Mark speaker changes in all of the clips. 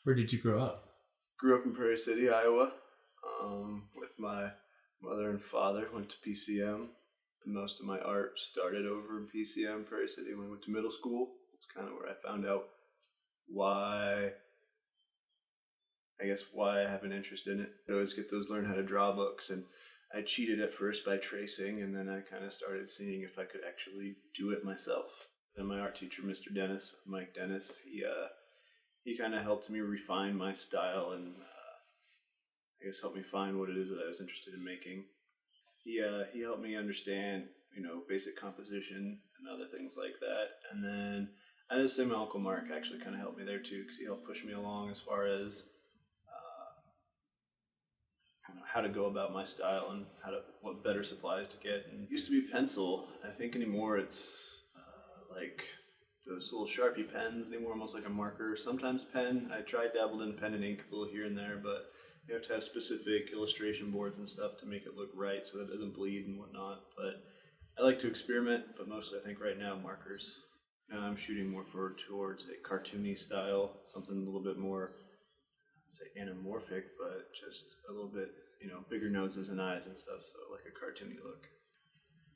Speaker 1: Where did you grow up?
Speaker 2: Grew up in Prairie City, Iowa, with my mother and father. Went to PCM. Most of my art started over in PCM, Prairie City, when I went to middle school. It's kind of where I found out why, why I have an interest in it. I always get those learn how to draw books, and I cheated at first by tracing, and then I kind of started seeing if I could actually do it myself. Then my art teacher, Mr. Dennis, Mike Dennis, he kind of helped me refine my style and helped me find what it is that I was interested in making. He helped me understand, basic composition and other things like that. And then I just say my Uncle Mark actually kind of helped me there too, because he helped push me along as far as how to go about my style and what better supplies to get. And it used to be pencil. I think anymore it's like those little Sharpie pens anymore, almost like a marker. Sometimes pen. I tried dabbled in pen and ink a little here and there, but you have to have specific illustration boards and stuff to make it look right so that it doesn't bleed and whatnot. But I like to experiment, but mostly I think right now markers. Now I'm shooting more towards a cartoony style, something a little bit more, say anamorphic, but just a little bit, bigger noses and eyes and stuff, so like a cartoony look.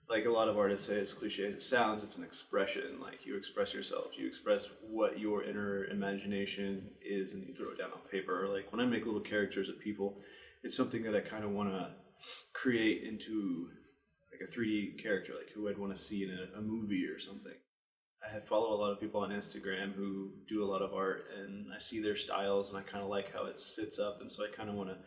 Speaker 2: Like a lot of artists say, as cliche as it sounds, it's an expression. Like you express yourself, you express what your inner imagination is, and you throw it down on paper. Or like when I make little characters of people, it's something that I kind of want to create into like a 3D character, like who I'd want to see in a movie or something. I follow a lot of people on Instagram who do a lot of art, and I see their styles, and I kind of like how it sits up, and so I kind of want to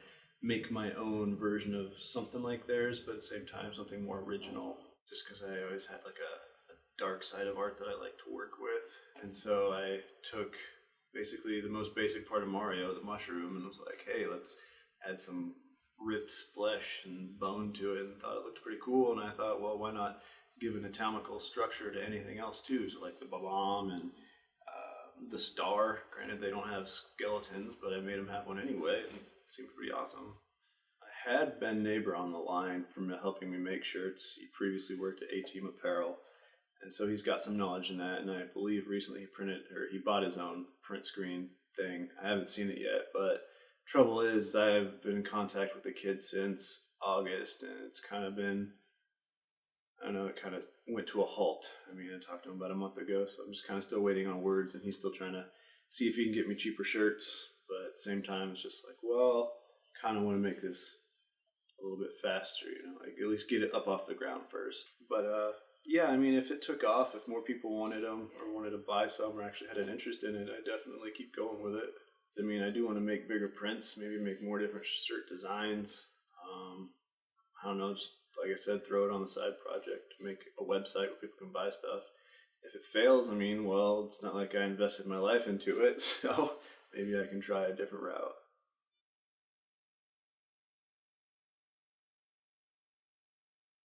Speaker 2: make my own version of something like theirs, but at the same time something more original. Just because I always had like a dark side of art that I like to work with, and so I took basically the most basic part of Mario, the mushroom, and was like, hey, let's add some ripped flesh and bone to it, and thought it looked pretty cool. And I thought, well, why not give an anatomical structure to anything else too? So like the bomb and the star. Granted, they don't have skeletons, but I made them have one anyway, and it seemed pretty awesome. I had Ben Neighbor on the line from helping me make shirts. He previously worked at A-Team Apparel, and so he's got some knowledge in that. And I believe recently he bought his own print screen thing. I haven't seen it yet, but trouble is I've been in contact with the kid since August, and it's kind of been, I don't know, it kind of went to a halt. I mean, I talked to him about a month ago, so I'm just kind of still waiting on words, and he's still trying to see if he can get me cheaper shirts. But at the same time, it's just like, well, kind of want to make this a little bit faster, like at least get it up off the ground first. But yeah, I mean, if it took off, if more people wanted them or wanted to buy some or actually had an interest in it, I'd definitely keep going with it. I mean, I do want to make bigger prints, maybe make more different shirt designs. I don't know, just like I said, throw it on the side project, make a website where people can buy stuff. If it fails, I mean, well, it's not like I invested my life into it, so maybe I can try a different route.